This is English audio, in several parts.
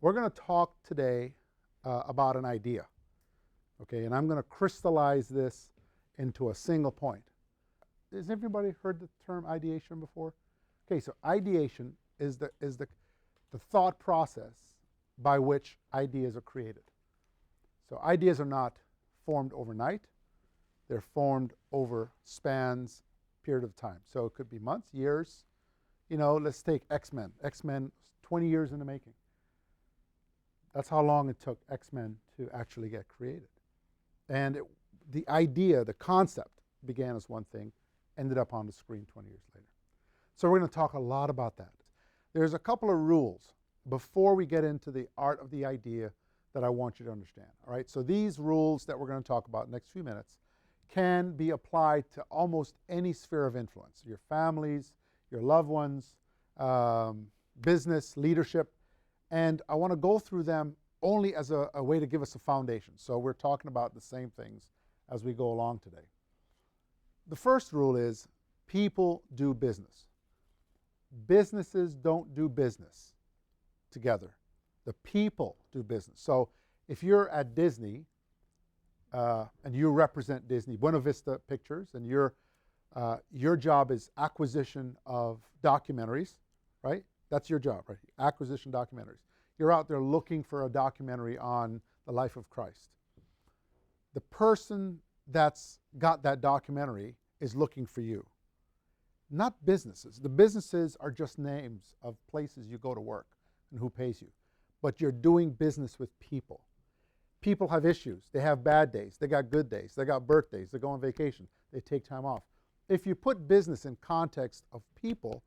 We're going to talk today about an idea, okay? And I'm going to crystallize this into a single point. Has everybody heard the term ideation before? Okay, so ideation is the thought process by which ideas are created. So ideas are not formed overnight. They're formed over spans, period of time. So it could be months, years. You know, let's take X-Men. X-Men, 20 years in the making. That's how long it took X-Men to actually get created. And the idea, the concept, began as one thing, ended up on the screen 20 years later. So we're going to talk a lot about that. There's a couple of rules before we get into the art of the idea that I want you to understand. All right, so these rules that we're going to talk about in the next few minutes can be applied to almost any sphere of influence, your families, your loved ones, business, leadership, and I want to go through them only as a way to give us a foundation. So we're talking about the same things as we go along today. The first rule is people do business. Businesses don't do business together. The people do business. So if you're at Disney and you represent Disney, Buena Vista Pictures, and your job is acquisition of documentaries, right? That's your job, right? Acquisition documentaries. You're out there looking for a documentary on the life of Christ. The person that's got that documentary is looking for you, not businesses. The businesses are just names of places you go to work and who pays you. But you're doing business with people. People have issues. They have bad days. They got good days. They got birthdays. They go on vacation. They take time off. If you put business in context of people,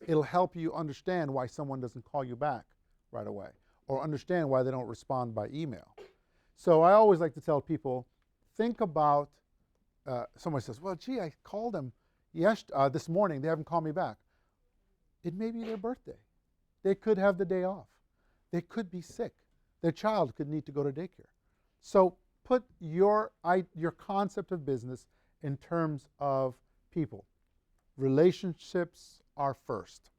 it'll help you understand why someone doesn't call you back right away, or understand why they don't respond by email. So I always like to tell people, think about, someone says, well, gee, I called them this morning. They haven't called me back. It may be their birthday. They could have the day off. They could be sick. Their child could need to go to daycare. So put your concept of business in terms of people. Relationships are first.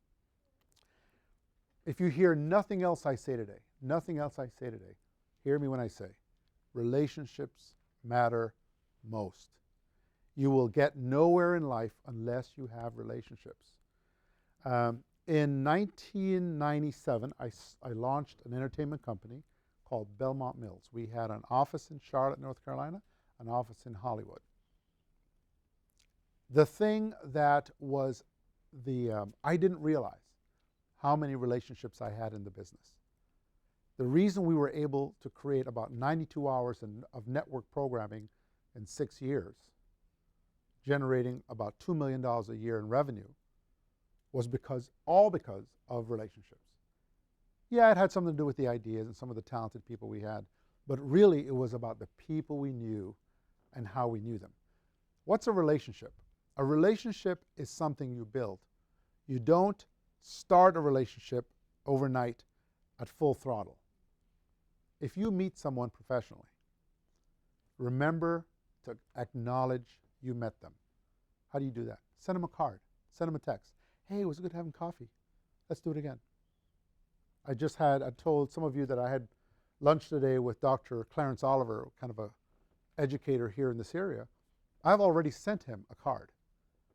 If you hear nothing else I say today, hear me when I say, relationships matter most. You will get nowhere in life unless you have relationships. In 1997, I launched an entertainment company called Belmont Mills. We had an office in Charlotte, North Carolina, an office in Hollywood. The thing that was I didn't realize how many relationships I had in the business. The reason we were able to create about 92 hours of network programming in 6 years, generating about $2 million a year in revenue, was all because of relationships. Yeah, it had something to do with the ideas and some of the talented people we had, but really it was about the people we knew and how we knew them. What's a relationship? A relationship is something you build. You don't start a relationship overnight at full throttle. If you meet someone professionally, remember to acknowledge you met them. How do you do that? Send them a card. Send them a text. Hey, it was good having coffee. Let's do it again. I told some of you that I had lunch today with Dr. Clarence Oliver, kind of a educator here in this area. I've already sent him a card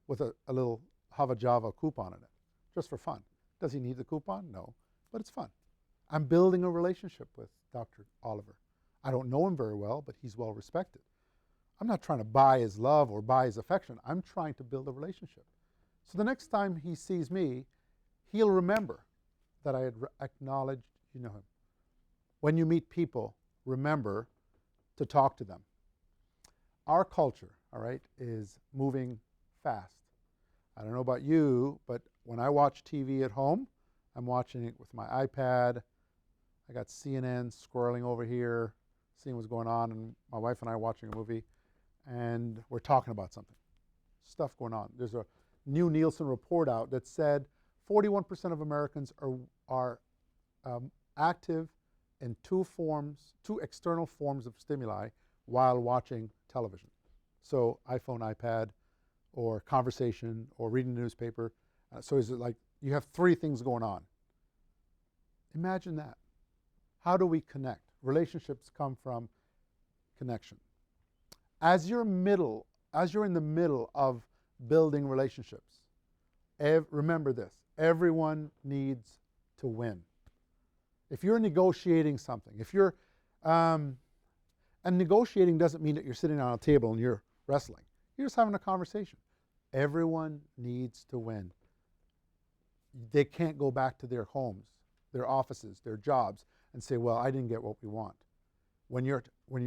with a little Hava Java coupon in it, just for fun. Does he need the coupon? No, but it's fun. I'm building a relationship with Dr. Oliver. I don't know him very well, but he's well respected. I'm not trying to buy his love or buy his affection. I'm trying to build a relationship. So the next time he sees me, he'll remember that I had acknowledged you know him. When you meet people, remember to talk to them. Our culture, all right, is moving fast. I don't know about you, but when I watch TV at home, I'm watching it with my iPad. I got CNN scrolling over here, seeing what's going on, and my wife and I are watching a movie, and we're talking about something. Stuff going on. There's a new Nielsen report out that said 41% of Americans are active in two external forms of stimuli while watching television. So iPhone, iPad, or conversation, or reading the newspaper. So is it like you have 3 things going on? Imagine that. How do we connect? Relationships come from connection. As you're in the middle of building relationships, remember this: everyone needs to win. If you're negotiating something, and negotiating doesn't mean that you're sitting on a table and you're wrestling. You're just having a conversation. Everyone needs to win. They can't go back to their homes, their offices, their jobs, and say, well, I didn't get what we want. When you're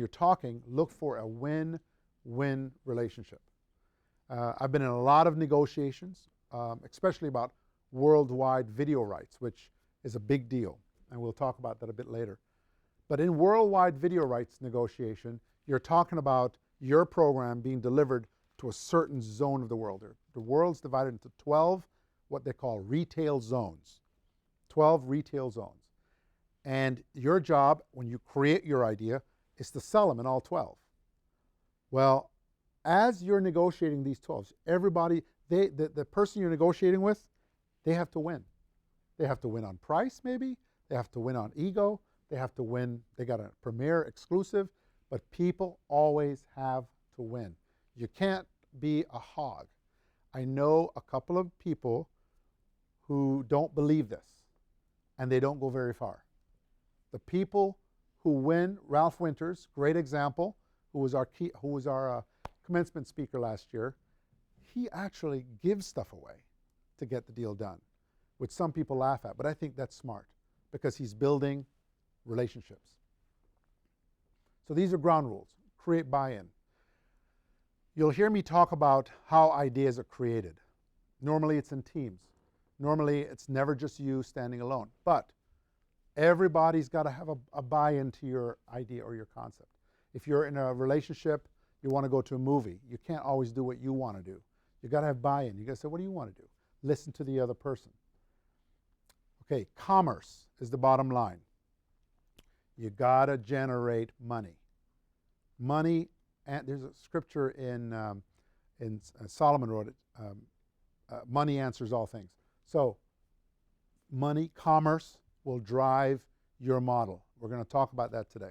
talking, look for a win-win relationship. I've been in a lot of negotiations, especially about worldwide video rights, which is a big deal, and we'll talk about that a bit later. But in worldwide video rights negotiation, you're talking about your program being delivered to a certain zone of the world. The world's divided into 12 what they call retail zones, 12 retail zones. And your job, when you create your idea, is to sell them in all 12. Well, as you're negotiating these 12, everybody, the person you're negotiating with, they have to win. They have to win on price, maybe. They have to win on ego. They have to win. They got a premier exclusive, but people always have to win. You can't be a hog. I know a couple of people who don't believe this, and they don't go very far. The people who win, Ralph Winters, great example, who was our commencement speaker last year, he actually gives stuff away to get the deal done, which some people laugh at, but I think that's smart because he's building relationships. So these are ground rules. Create buy-in. You'll hear me talk about how ideas are created. Normally it's in teams. Normally it's never just you standing alone, but everybody's got to have a buy-in to your idea or your concept. If you're in a relationship, you want to go to a movie, you can't always do what you want to do. You got to have buy-in. You got to say, what do you want to do? Listen to the other person. Okay, commerce is the bottom line. You got to generate money. Money, and there's a scripture in Solomon wrote it, money answers all things. So money, commerce will drive your model. We're going to talk about that today.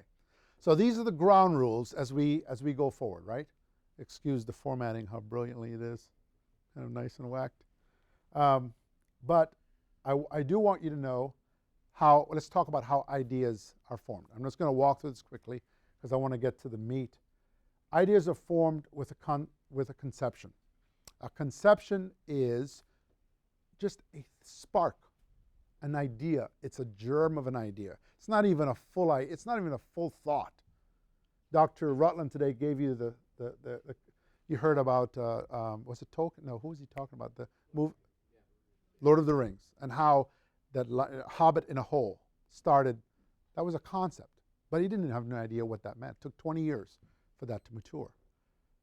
So these are the ground rules as we go forward, right? Excuse the formatting, how brilliantly it is. Kind of nice and whacked. But I do want you to know how, let's talk about how ideas are formed. I'm just going to walk through this quickly because I want to get to the meat. Ideas are formed with a conception. A conception is just a spark, an idea. It's a germ of an idea. It's not even a full thought. Dr. Rutland today gave you the you heard about was it Tolkien? No, who was he talking about? The movie Lord of the Rings, and how that Hobbit in a hole started. That was a concept, but he didn't have no idea what that meant. It took 20 years for that to mature.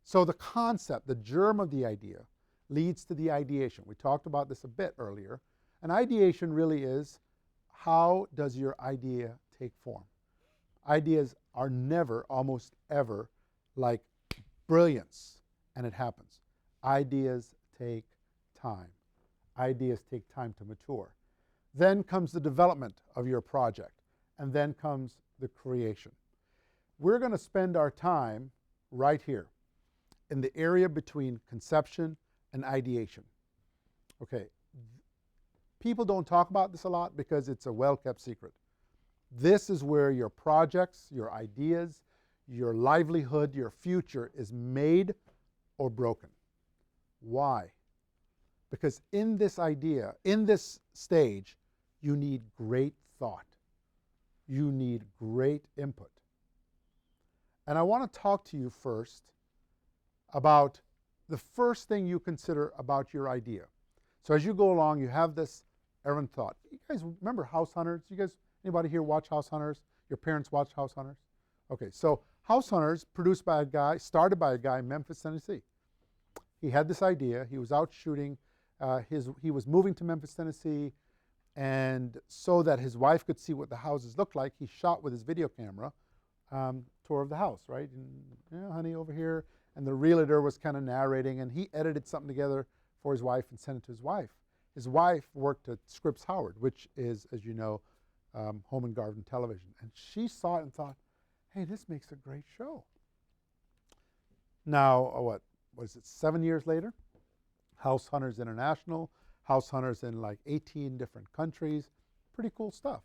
So the concept, the germ of the idea, leads to the ideation. We talked about this a bit earlier. And ideation really is, how does your idea take form? Ideas are never, almost ever, like brilliance, and it happens. Ideas take time. Ideas take time to mature. Then comes the development of your project, and then comes the creation. We're going to spend our time right here in the area between conception and ideation. Okay, people don't talk about this a lot because it's a well-kept secret. This is where your projects, your ideas, your livelihood, your future is made or broken. Why? Because in this idea, in this stage, you need great thought. You need great input. And I want to talk to you first about the first thing you consider about your idea. So as you go along, you have this errant thought. You guys remember House Hunters? You guys, anybody here watch House Hunters? Your parents watch House Hunters? Okay, so House Hunters, started by a guy in Memphis, Tennessee. He had this idea. He was out shooting. He was moving to Memphis, Tennessee, and so that his wife could see what the houses looked like, he shot with his video camera tour of the house, right? And, yeah, honey, over here. And the realtor was kind of narrating, and he edited something together for his wife and sent it to his wife. His wife worked at Scripps Howard, which is, as you know, Home and Garden Television. And she saw it and thought, hey, this makes a great show. Now, what is it, 7 years later? House Hunters International, House Hunters in like 18 different countries. Pretty cool stuff.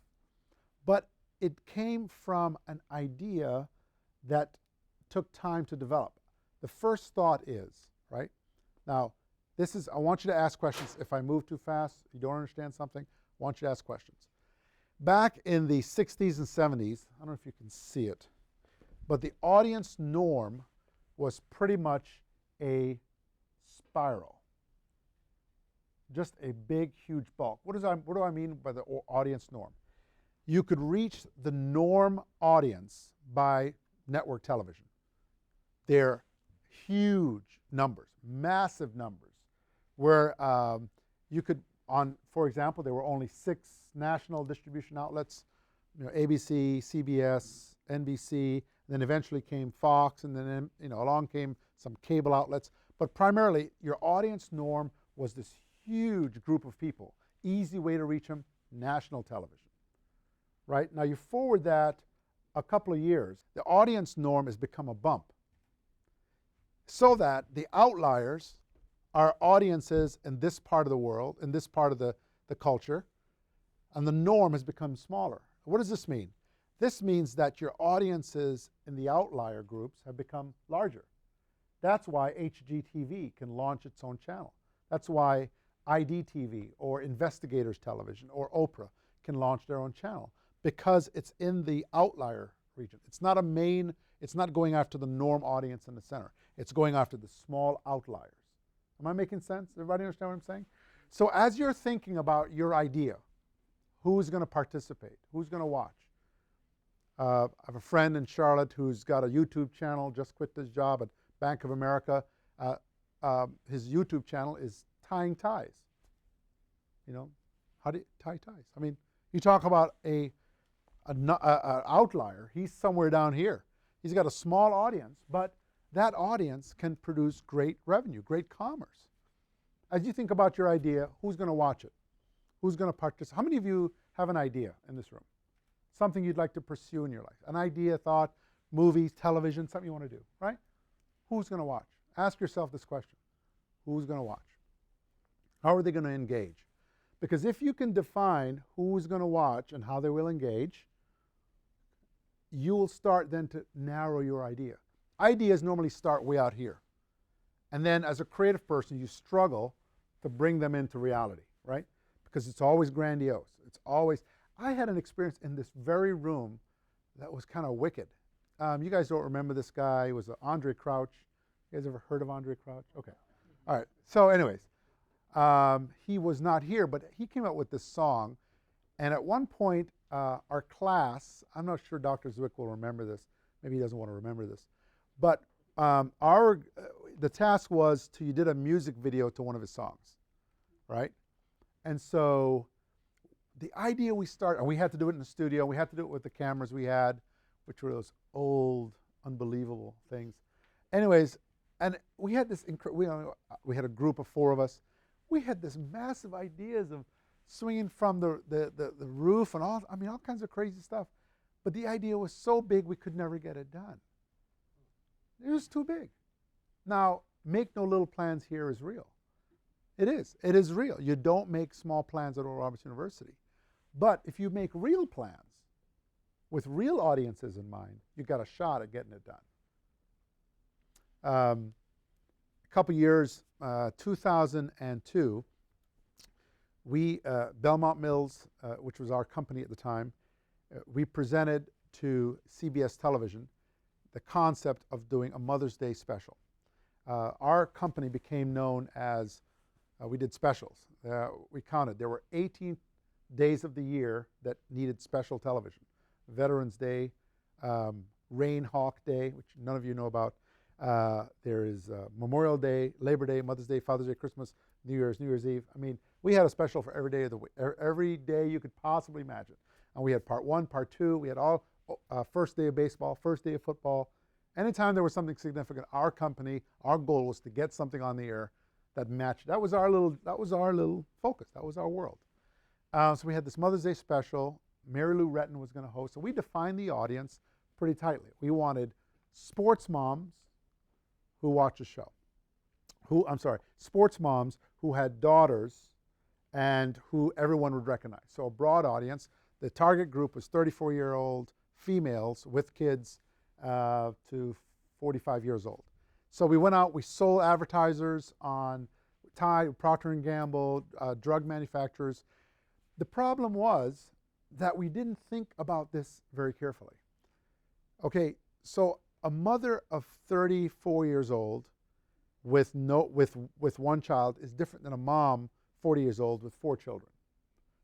But it came from an idea that took time to develop. The first thought is, right? Now, I want you to ask questions. If I move too fast, you don't understand something, I want you to ask questions. Back in the 60s and 70s, I don't know if you can see it, but the audience norm was pretty much a spiral. Just a big, huge bulk. What do I mean by the audience norm? You could reach the norm audience by network television. They're huge numbers, massive numbers, where you could, for example, there were only 6 national distribution outlets, ABC, CBS, NBC, then eventually came Fox, and then along came some cable outlets. But primarily, your audience norm was this huge group of people. Easy way to reach them, national television. Right? Now you forward that a couple of years, the audience norm has become a bump. So that the outliers are audiences in this part of the world, in this part of the culture, and the norm has become smaller. What does this mean? This means that your audiences in the outlier groups have become larger. That's why HGTV can launch its own channel. That's why IDTV or Investigators Television or Oprah can launch their own channel, because it's in the outlier region. It's not it's not going after the norm audience in the center. It's going after the small outliers. Am I making sense? Everybody understand what I'm saying? So as you're thinking about your idea, who's going to participate? Who's going to watch? I have a friend in Charlotte who's got a YouTube channel, just quit his job at Bank of America. His YouTube channel is tying ties. How do you tie ties? I mean, you talk about an outlier. He's somewhere down here. He's got a small audience, but that audience can produce great revenue, great commerce. As you think about your idea, who's going to watch it? Who's going to participate? How many of you have an idea in this room? Something you'd like to pursue in your life? An idea, thought, movies, television, something you want to do, right? Who's going to watch? Ask yourself this question. Who's going to watch? How are they going to engage? Because if you can define who's going to watch and how they will engage, you will start then to narrow your idea. Ideas normally start way out here. And then as a creative person, you struggle to bring them into reality, right? Because it's always grandiose. It's always, I had an experience in this very room that was kind of wicked. You guys don't remember this guy. He was Andre Crouch. You guys ever heard of Andre Crouch? Okay. All right. So anyways, he was not here, but he came out with this song. And at one point, our class, I'm not sure Dr. Zwick will remember this. Maybe he doesn't want to remember this. But the task was you did a music video to one of his songs, right? And so the idea we started, and we had to do it in the studio. We had to do it with the cameras we had, which were those old, unbelievable things. Anyways, and we had this, we had a group of 4 of us. We had this massive ideas of swinging from the roof and all kinds of crazy stuff. But the idea was so big we could never get it done. It was too big. Now, make no little plans here is real. It is. It is real. You don't make small plans at Oral Roberts University. But if you make real plans with real audiences in mind, you've got a shot at getting it done. A couple years, 2002, we, Belmont Mills, which was our company at the time, we presented to CBS Television the concept of doing a Mother's Day special. Our company became known as, we did specials. We counted, there were 18 days of the year that needed special television. Veterans Day, Rain Hawk Day, which none of you know about. There is Memorial Day, Labor Day, Mother's Day, Father's Day, Christmas, New Year's Eve. I mean, we had a special for every day of the week, every day you could possibly imagine. And we had part 1, part 2, we had all first day of baseball, first day of football. Anytime there was something significant, our company, our goal was to get something on the air that matched. That was our little focus. That was our world. So we had this Mother's Day special. Mary Lou Retton was going to host. So we defined the audience pretty tightly. We wanted sports moms who watch a show. Sports moms who had daughters and who everyone would recognize. So a broad audience. The target group was 34-year-old females with kids to 45 years old. So we went out, we sold advertisers on Tide, Procter & Gamble, drug manufacturers. The problem was that we didn't think about this very carefully. Okay, so a mother of 34 years old with one child is different than a mom 40 years old with 4 children.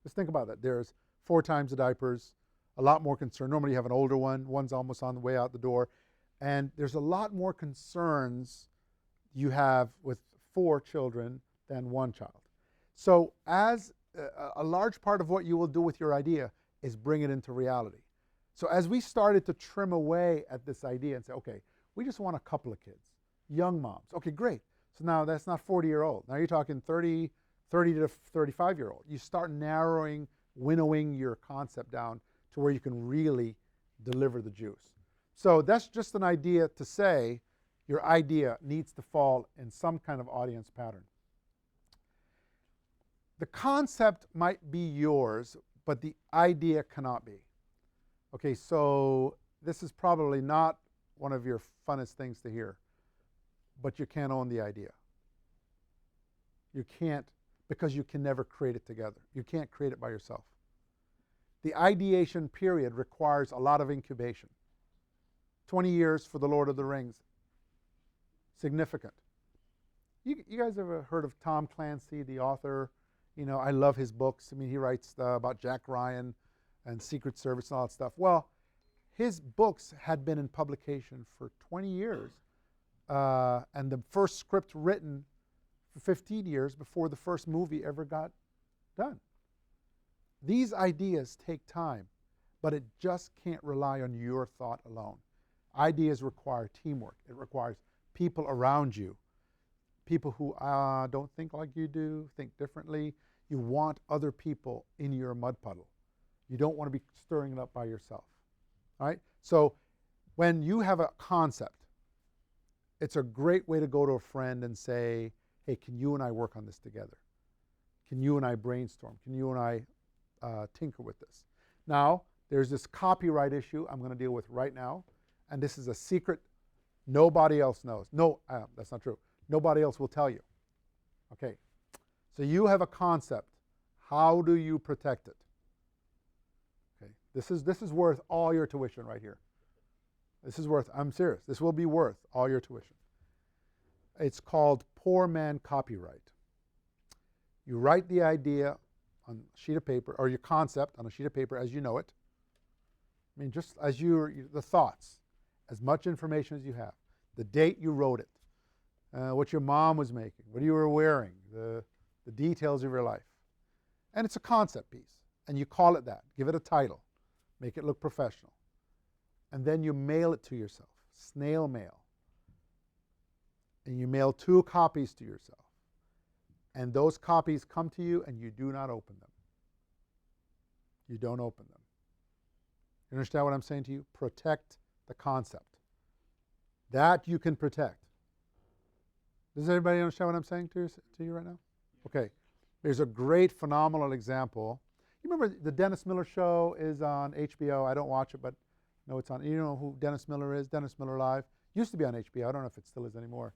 Just think about that. There's 4 times the diapers, a lot more concern. Normally you have an older one, one's almost on the way out the door, and there's a lot more concerns you have with 4 children than 1 child. So as a large part of what you will do with your idea is bring it into reality. So as we started to trim away at this idea and say, okay, we just want a couple of kids, young moms. Okay, great. So now that's not 40-year-old. Now you're talking 30 to 35-year-old. You start narrowing, winnowing your concept down to where you can really deliver the juice. So that's just an idea to say your idea needs to fall in some kind of audience pattern. The concept might be yours, but the idea cannot be. Okay, so this is probably not one of your funnest things to hear, but you can't own the idea. You can't, because you can never create it together. You can't create it by yourself. The ideation period requires a lot of incubation. 20 years for The Lord of the Rings, significant. You guys ever heard of Tom Clancy, the author? You know, I love his books. I mean, he writes about Jack Ryan and Secret Service and all that stuff. Well, his books had been in publication for 20 years, and the first script written for 15 years before the first movie ever got done. These ideas take time, but it just can't rely on your thought alone. Ideas require teamwork. It requires people around you, people who don't think like you do, think differently. You want other people in your mud puddle. You don't want to be stirring it up by yourself. All right? So when you have a concept, it's a great way to go to a friend and say, hey, can you and I work on this together? Can you and I brainstorm? Can you and I tinker with this? Now, there's this copyright issue I'm going to deal with right now, and this is a secret nobody else knows. No, that's not true. Nobody else will tell you. Okay, so you have a concept. How do you protect it? Okay, this is worth all your tuition right here. This is worth, I'm serious, this will be worth all your tuition. It's called poor man copyright. You write the idea on a sheet of paper, or your concept on a sheet of paper as you know it. I mean, just as the thoughts, as much information as you have, the date you wrote it, what your mom was making, what you were wearing, the details of your life. And it's a concept piece, and you call it that. Give it a title. Make it look professional. And then you mail it to yourself, snail mail. And you mail 2 copies to yourself. And those copies come to you, and you do not open them. You don't open them. You understand what I'm saying to you? Protect the concept. That you can protect. Does everybody understand what I'm saying to you right now? Okay. There's a great, phenomenal example. You remember the Dennis Miller show is on HBO. I don't watch it, but no, it's on. You know who Dennis Miller is? Dennis Miller Live. Used to be on HBO. I don't know if it still is anymore.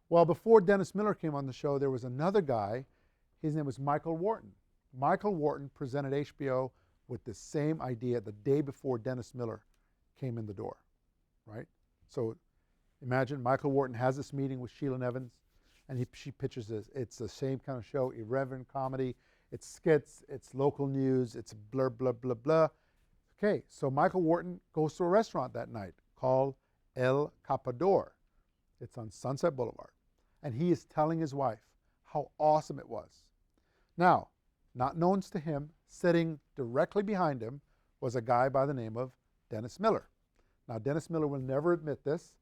Well, before Dennis Miller came on the show, there was another guy. His name was Michael Wharton. Michael Wharton presented HBO with the same idea the day before Dennis Miller came in the door, right? So imagine Michael Wharton has this meeting with Sheila Nevins, and she pitches this. It's the same kind of show, irreverent comedy. It's skits, it's local news, it's blah, blah, blah, blah. Okay, so Michael Wharton goes to a restaurant that night called El Capador. It's on Sunset Boulevard. And he is telling his wife how awesome it was. Now, not known to him, sitting directly behind him was a guy by the name of Dennis Miller. Now, Dennis Miller will never admit this,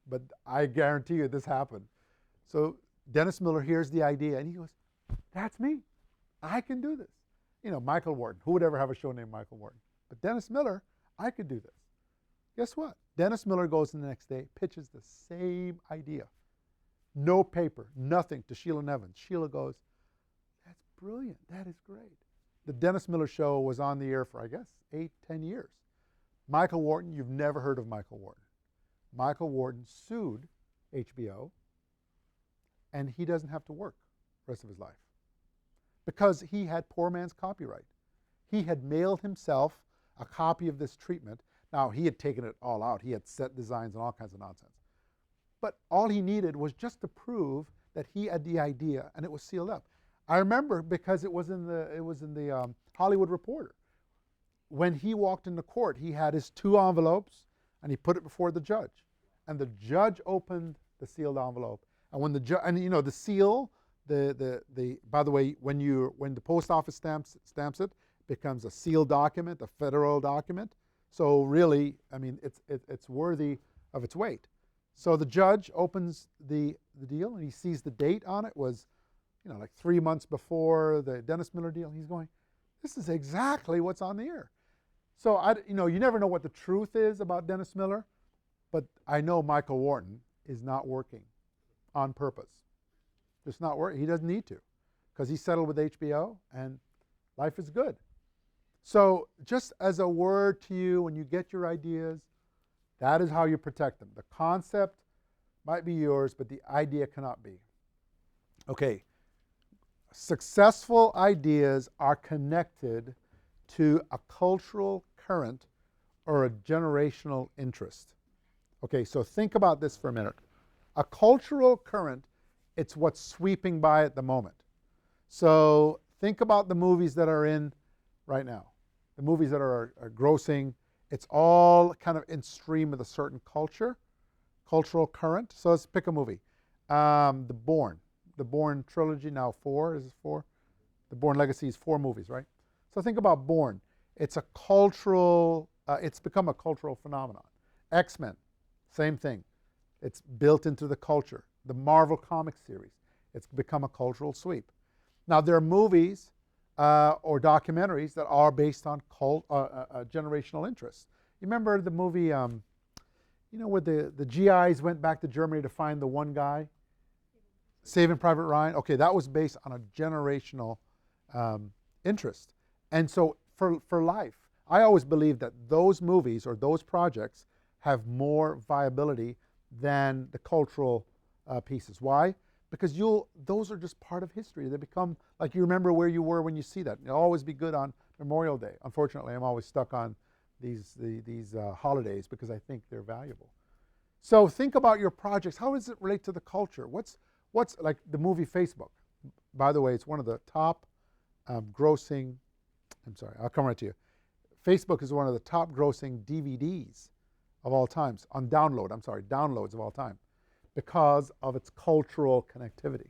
but I guarantee you this happened. So Dennis Miller hears the idea, and he goes, that's me. I can do this. You know, Michael Wharton. Who would ever have a show named Michael Wharton? But Dennis Miller, I could do this. Guess what? Dennis Miller goes in the next day, pitches the same idea. No paper, nothing to Sheila Nevins. Sheila goes, that's brilliant. That is great. The Dennis Miller Show was on the air for, I guess, 8-10 years. Michael Wharton, you've never heard of Michael Wharton. Michael Wharton sued HBO, and he doesn't have to work the rest of his life because he had poor man's copyright. He had mailed himself a copy of this treatment. Now, he had taken it all out. He had set designs and all kinds of nonsense. But all he needed was just to prove that he had the idea, and it was sealed up. I remember because it was in the Hollywood Reporter. When he walked into court, he had his 2 envelopes, and he put it before the judge. And the judge opened the sealed envelope. And when the judge, and you know, the seal, by the way, when the post office stamps it, becomes a sealed document, a federal document. So really, I mean, it's worthy of its weight. So the judge opens the deal, and he sees the date on it was, you know, like 3 months before the Dennis Miller deal. He's going, this is exactly what's on the air. So you never know what the truth is about Dennis Miller, but I know Michael Wharton is not working on purpose. Just not working. He doesn't need to, because he settled with HBO, and life is good. So just as a word to you, when you get your ideas, that is how you protect them. The concept might be yours, but the idea cannot be. Okay, successful ideas are connected to a cultural current or a generational interest. Okay, so think about this for a minute. A cultural current, it's what's sweeping by at the moment. So think about the movies that are in right now. The movies that are grossing, it's all kind of in stream with a certain cultural current. So let's pick a movie. The Bourne trilogy, now 4, is it 4? The Bourne Legacy is 4 movies, right? So think about Bourne. It's a cultural, it's become a cultural phenomenon. X-Men, same thing. It's built into the culture. The Marvel Comics series, it's become a cultural sweep. Now there are movies or documentaries that are based on generational interests. You remember the movie, where the GIs went back to Germany to find the one guy? Saving Private Ryan. Okay, that was based on a generational interest. And so for life, I always believe that those movies or those projects have more viability than the cultural pieces. Why? Because those are just part of history. They become, like, you remember where you were when you see that. It'll always be good on Memorial Day. Unfortunately, I'm always stuck on these holidays because I think they're valuable. So think about your projects. How does it relate to the culture? What's like the movie Facebook? By the way, it's one of the top grossing, I'll come right to you. Facebook is one of the top grossing DVDs of all times, downloads of all time, because of its cultural connectivity.